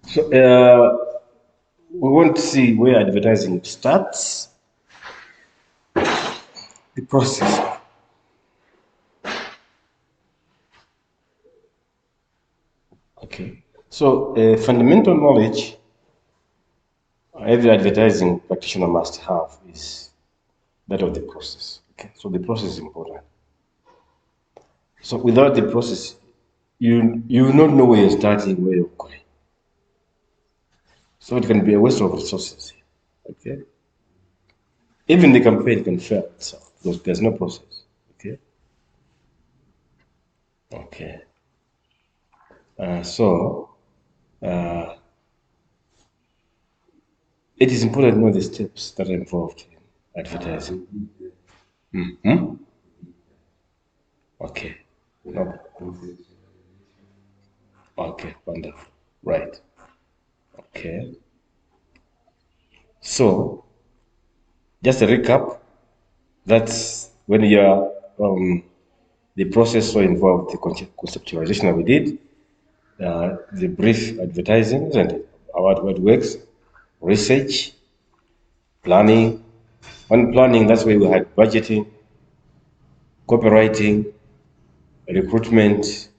So we want to see where advertising starts, the process. Okay. So fundamental knowledge every advertising practitioner must have is that of the process. Okay. So the process is important. So without the process, you will not know where you're starting, where you're going. So it can be a waste of resources. Okay. Even the campaign can fail itself because there's no process. Okay. Okay. So uh, it is important to know the steps that are involved in advertising. Hmm. Okay. No. Okay. Wonderful. Right. Okay. So just a recap. That's when you're the process so involved the conceptualization that we did, the brief advertising, isn't it? About what works, research, planning. On planning, that's where we had budgeting, copywriting, recruitment,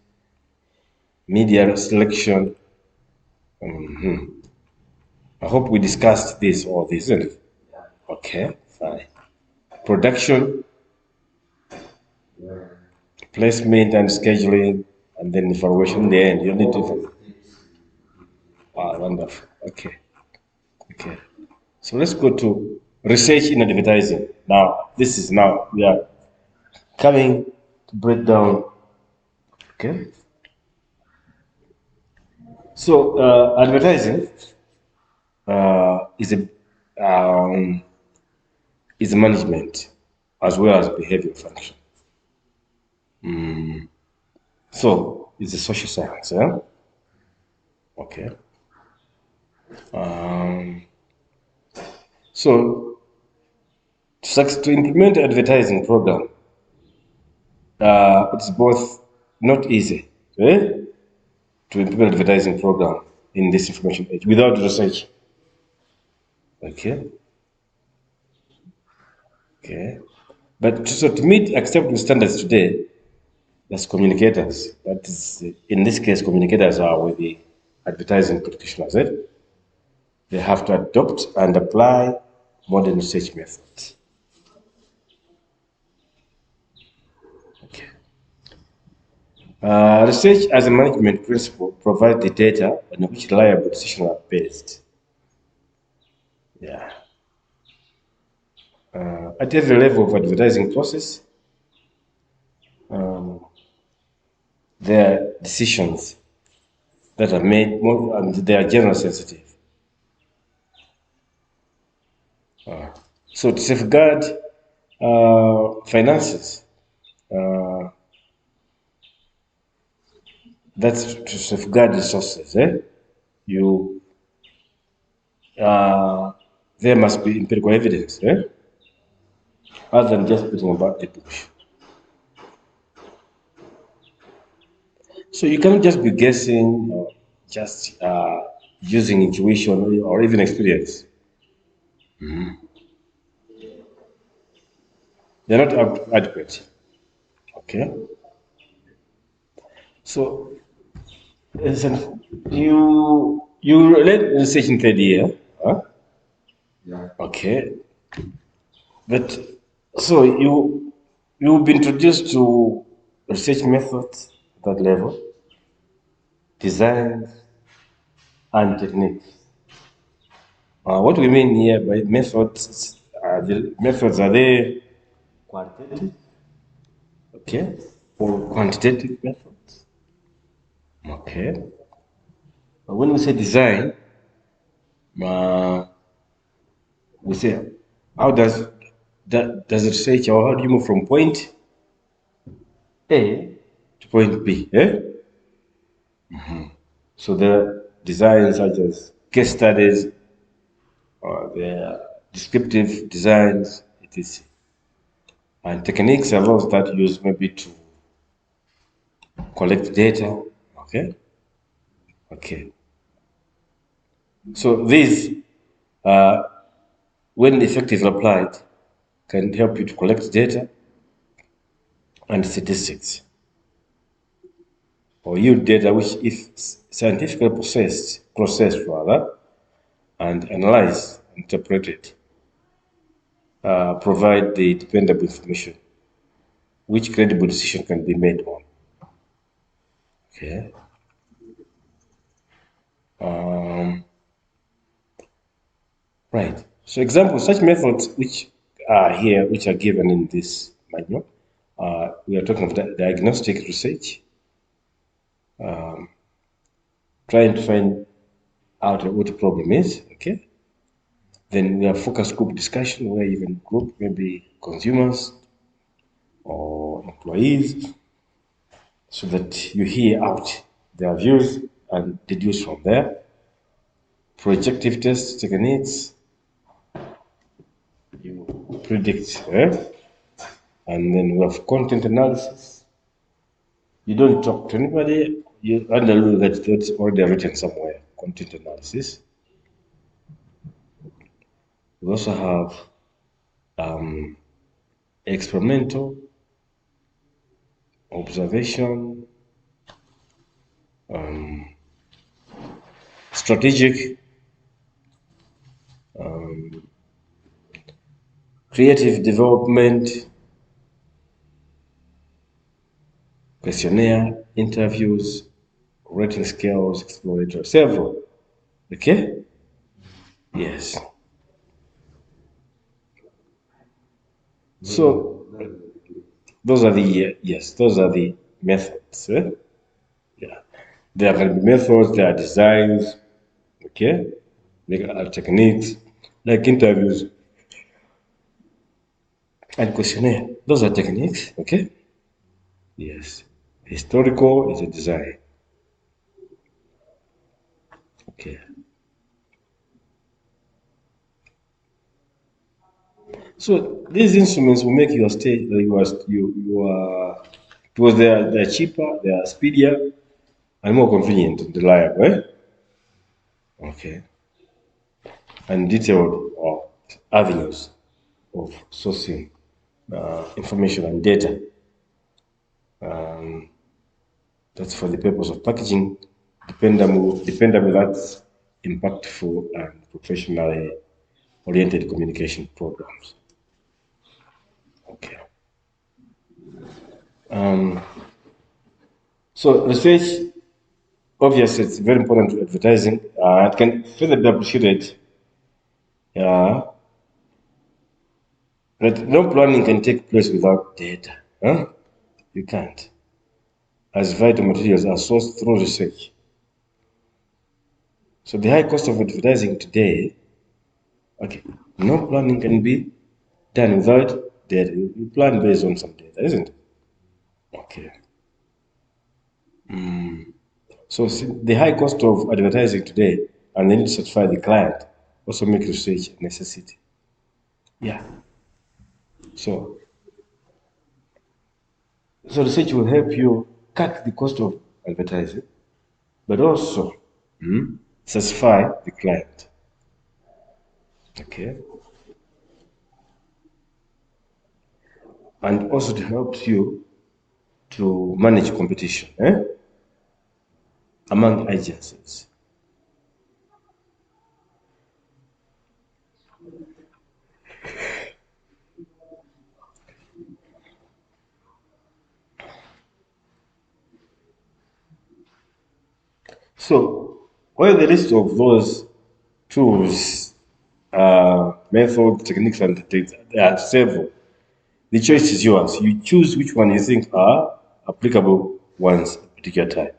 media selection. I hope we discussed this all this, isn't it? Okay, fine. Production, placement and scheduling, and then evaluation in the end. You need to. Ah, wonderful. Okay, okay. So let's go to research in advertising. Now, this is now we are coming to break down. Okay. So advertising is a um, is management as well as behavior function. So it's a social science. Yeah? Okay. So to implement advertising program, it's both not easy to implement advertising program in this information age without research. Okay. Okay. But so to meet acceptable standards today, as communicators, that is, in this case, communicators are with the advertising practitioners. They have to adopt and apply modern research methods. Okay. Research as a management principle provides the data on which reliable decisions are based. Yeah. At every level of advertising process, there are decisions that are made more, and they are general sensitive. So to safeguard finances, uh, that's to safeguard resources. You there must be empirical evidence, other than just putting about the bush. So you cannot just be guessing or just using intuition or even experience. They're not adequate. Okay. So listen, you led research in third year, huh? Okay. But so you've been introduced to research methods at that level, designs and techniques. What we mean here by methods, the methods are they qualitative, okay, or quantitative methods, okay. But when we say design, uh, we say how does it say or how do you move from point A to point B? So the designs such as case studies or the descriptive designs, etc. And techniques are those that use maybe to collect data, okay, Okay. So these, when effectively applied, can help you to collect data and statistics, or yield data which, if scientifically processed rather, and analyzed, interpreted, provide the dependable information which credible decision can be made on. Okay. Right. So examples, such methods which are here, which are given in this manual, we are talking of diagnostic research, trying to find out what the problem is, okay? Then we have focus group discussion, where even group, maybe consumers or employees, so that you hear out their views and deduce from there. Projective test techniques, you predict, and then we have content analysis. You don't talk to anybody, you underlook that it's already written somewhere, content analysis. We also have experimental observation, strategic, creative development, questionnaire, interviews, rating scales, exploratory, several. Okay? Yes. So those are the yes, those are the methods. Yeah. There can be methods, there are designs, okay? There are techniques, like interviews and questionnaire. Those are techniques, okay? Yes. Historical is a design. Okay. So these instruments will make your state because they are cheaper, they are speedier and more convenient and reliable, eh? Okay. And detailed avenues of sourcing information and data. That's for the purpose of packaging dependable that's impactful and professionally oriented communication programs. Okay. So research, obviously, it's very important to advertising. It can further be appreciated. But no planning can take place without data. Huh? You can't. As vital materials are sourced through research. So the high cost of advertising today, okay, no planning can be done without data. You plan based on some data, isn't it? Okay. So the high cost of advertising today and the need to satisfy the client also make research a necessity. Yeah. So so research will help you cut the cost of advertising, but also satisfy the client. Okay. And also to help you to manage competition among agencies. So, while the list of those tools, methods, techniques, and there are several, the choice is yours. You choose which one you think are applicable once at a particular time.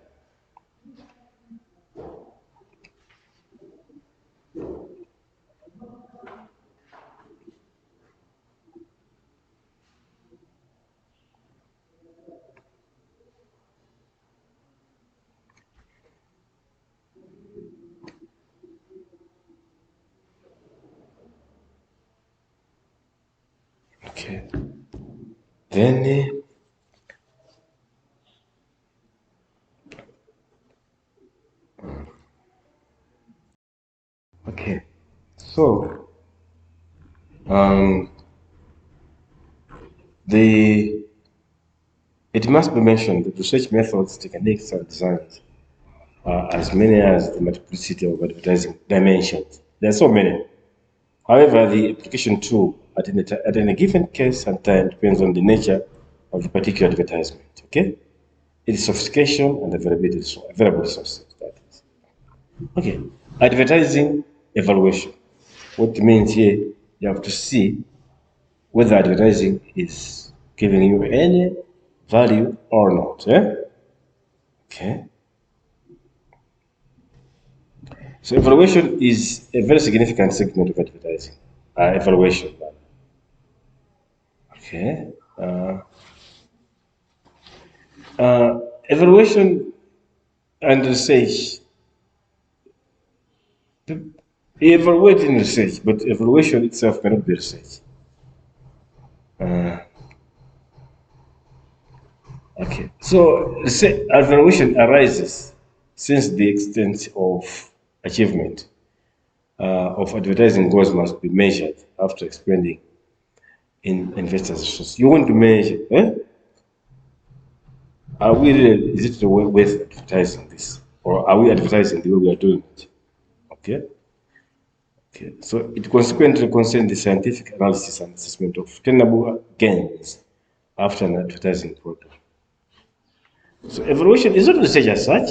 Okay. Then So it must be mentioned that research methods, techniques, and designs are as many as the multiplicity of advertising dimensions. There are so many. However, the application tool at any given case and time depends on the nature of the particular advertisement. Okay, its sophistication and availability, available resources. That is. Okay, advertising evaluation. What it means here, you have to see whether advertising is giving you any value or not. Okay. So evaluation is a very significant segment of advertising. Evaluation. Okay. Evaluation and research. Evaluating research, but evaluation itself cannot be research. Okay. So evaluation arises since the extent of achievement of advertising goals must be measured after expending in investors' resources. You want to measure, are we really, is it the way worth advertising this? Or are we advertising the way we are doing it? Okay. Okay. So it consequently concerns the scientific analysis and assessment of tenable gains after an advertising program. So evaluation is not research as such,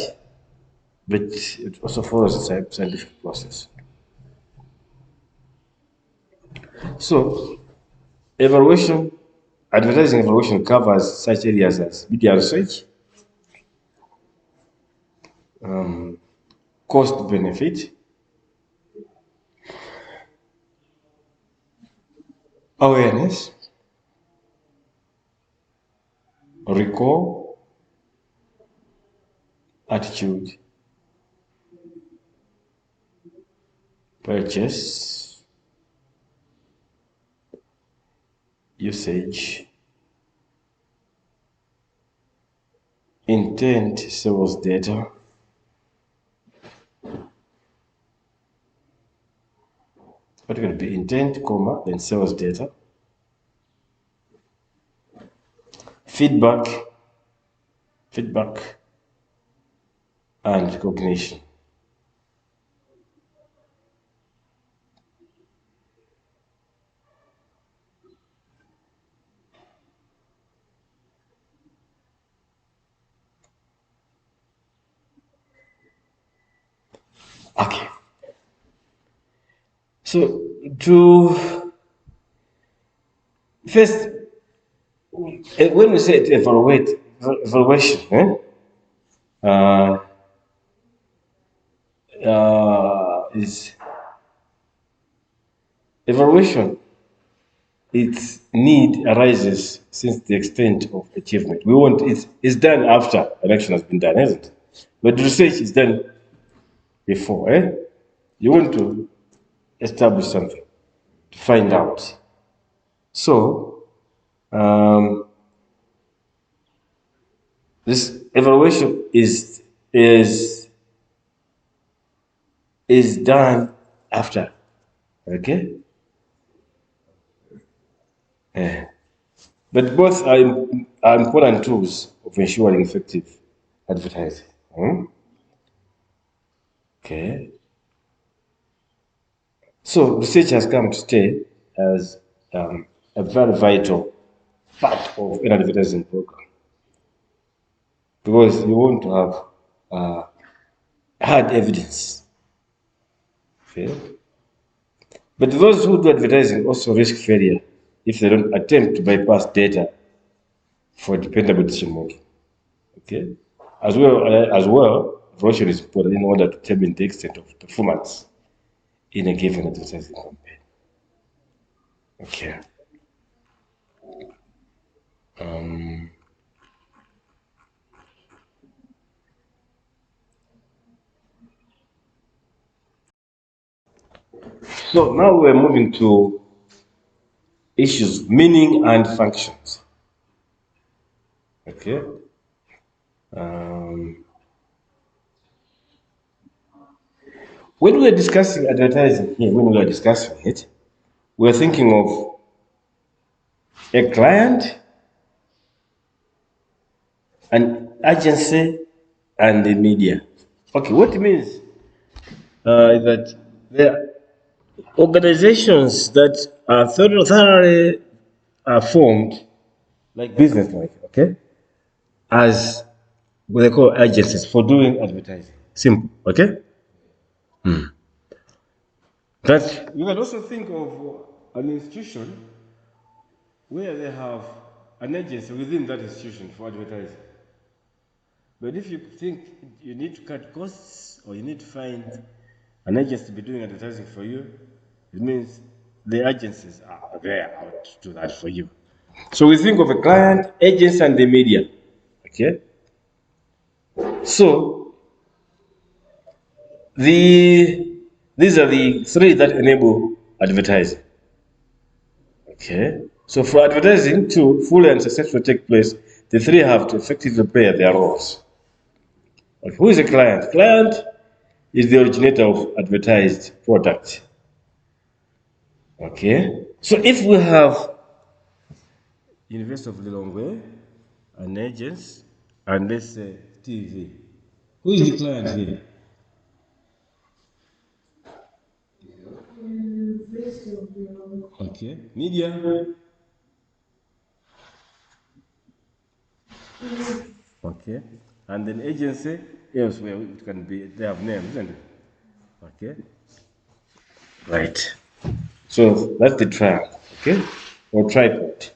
but it also follows a scientific process. So evaluation, advertising evaluation covers such areas as media research, cost benefit, awareness, recall, attitude, purchase, usage, intent, sales data, what could be intent, comma, then sales data, feedback, and recognition. Okay. So to first, when we say evaluation, is evaluation. Its need arises since the extent of achievement. We want it's done after an action has been done, isn't it? But research is done before. You want to establish something to find out. So this evaluation is done after. Okay. But both are important tools of ensuring effective advertising. Okay. So research has come to stay as a very vital part of an advertising program because you want to have hard evidence. Okay. But those who do advertising also risk failure if they don't attempt to bypass data for dependable decision making. Okay. As well, evaluation is important in order to determine the extent of performance in a given advertising campaign. Okay. So now we're moving to issues, meaning and functions. Okay. When we are discussing advertising here, when we are discussing it, we are thinking of a client, an agency, and the media. Okay, what it means is that there are organizations that are thoroughly formed like business, like okay, as what they call agencies for doing advertising. Simple, okay. That you can also think of an institution where they have an agency within that institution for advertising. But if you think you need to cut costs or you need to find an agency to be doing advertising for you, it means the agencies are there out to do that for you. So we think of a client, agency, and the media. Okay. So these are the three that enable advertising. Okay. So for advertising to fully and successfully take place, the three have to effectively play their roles. Okay. Who is a client? Client is the originator of advertised product. Okay. So if we have University of Lilongwe, an agent, and let's say TV, who is the client here? Okay. Media. Okay. And then agency, elsewhere it can be, they have names, isn't it? Okay. Right. So that's the triangle, okay? Or tripod.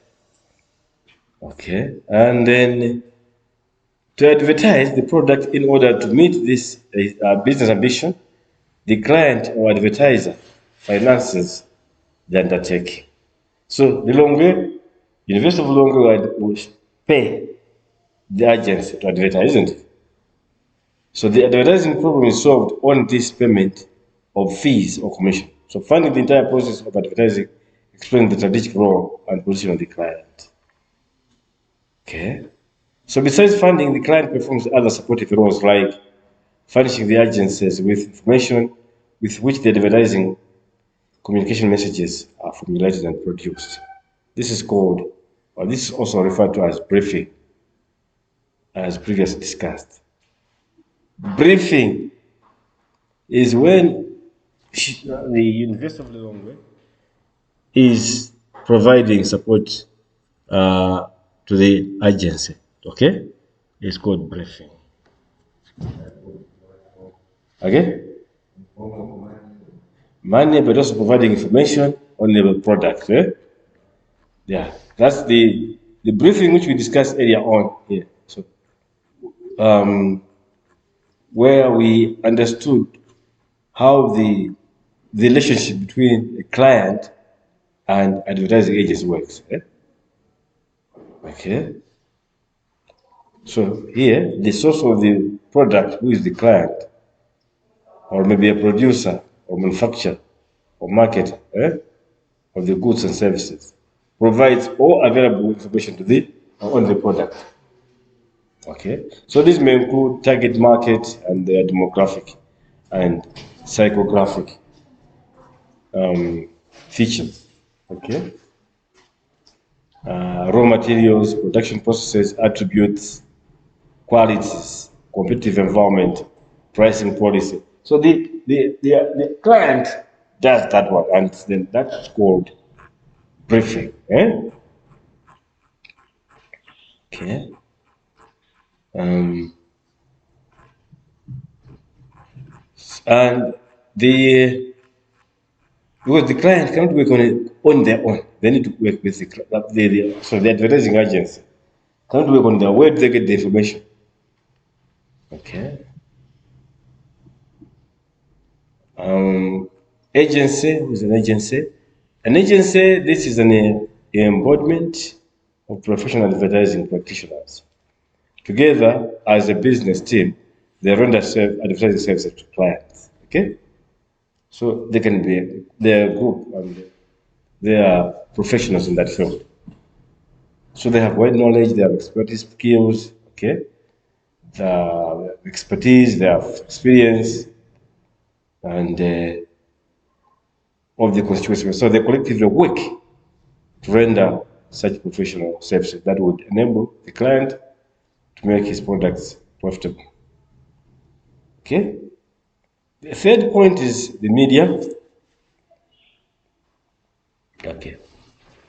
Okay. And then to advertise the product in order to meet this business ambition, the client or advertiser finances the undertaking. So the Lilongwe, University of Lilongwe will pay the agency to advertise, isn't it? So the advertising problem is solved on this payment of fees or commission. So funding the entire process of advertising explains the strategic role and position of the client. Okay. So besides funding, the client performs other supportive roles like furnishing the agencies with information with which the advertising communication messages are formulated and produced. This is called, or this is also referred to as briefing, as previously discussed. Briefing is when the University of Lilongwe is providing support uh, to the agency. Okay, it's called briefing. Okay, money, but also providing information on the product. Eh? Yeah, that's the briefing which we discussed earlier on here. So where we understood how the relationship between a client and advertising agency works. Eh? Okay. So here, the source of the product, who is the client, or maybe a producer, or manufacturer, or marketer of the goods and services, provides all available information to the on the product. Okay. So this may include target market and their demographic and psychographic features. Okay. Raw materials, production processes, attributes, qualities, competitive environment, pricing policy. So the client does that one, and then that's called briefing. Eh? Okay. Um, and the because the client cannot work on it on their own, they need to work with the advertising agency. Cannot work on their where do they get the information? Okay. Agency is an agency. An agency, this is an embodiment of professional advertising practitioners. Together, as a business team, they render advertising services to clients. Okay? So they can be their group and they are professionals in that field. So they have wide knowledge, they have expertise skills, okay? The expertise, they have experience, and of the constituency. So they collectively work to render such professional services that would enable the client to make his products profitable. Okay. The third point is the media. Okay.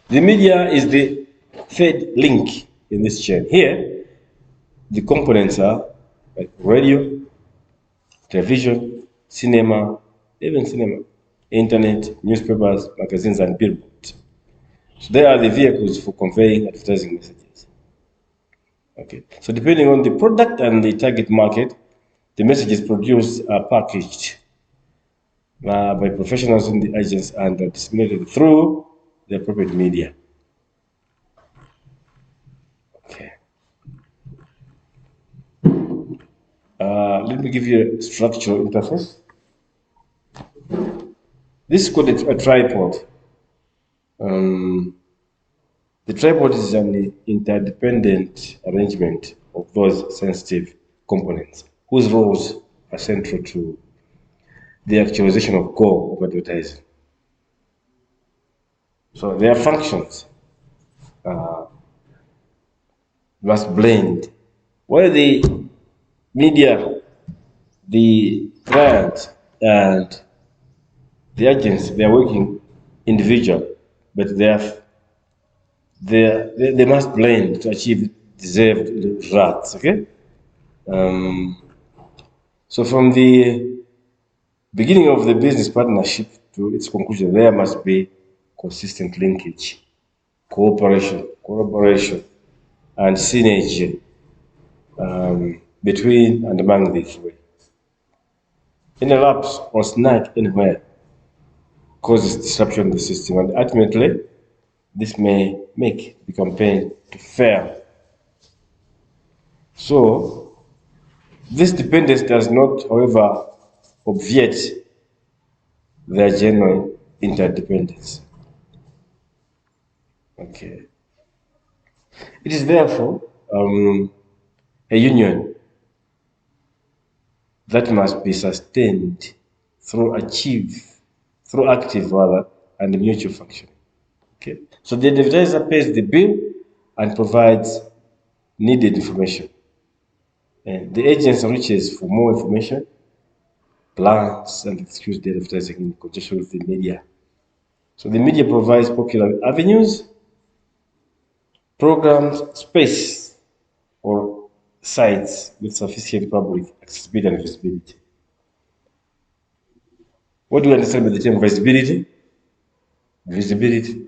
The media is the third link in this chain. Here, the components are like radio, television, cinema, even cinema, internet, newspapers, magazines, and billboards. So they are the vehicles for conveying advertising messages. Okay. So depending on the product and the target market, the messages produced are packaged by professionals in the agents and are disseminated through the appropriate media. Okay. Let me give you a structural interface. This is called a tripod. The tripod is an interdependent arrangement of those sensitive components whose roles are central to the actualization of goal of advertising. So their functions must blend. Where the media, the client, and the agents, they are working individual, but they must blend to achieve deserved results. Okay. So from the beginning of the business partnership to its conclusion, there must be consistent linkage, cooperation, collaboration, and synergy between and among these three. Any lapse or snag anywhere causes disruption in the system, and ultimately, this may make the campaign to fail. So, this dependence does not, however, obviate their genuine interdependence. Okay. It is therefore a union that must be sustained through active rather, and mutual function. Okay. So the advertiser pays the bill and provides needed information. And the agency reaches for more information, plans, and executes the advertising in conjunction with the media. So the media provides popular avenues, programs, space, or sites with sufficient public accessibility and visibility. What do you understand by the term visibility? Visibility.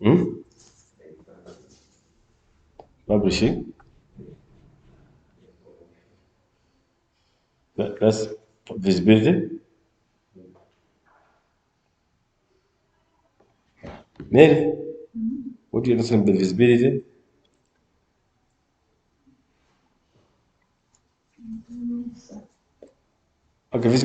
Hmm? Publishing. That's visibility. Mary, what do you understand by visibility? Okay, visibility.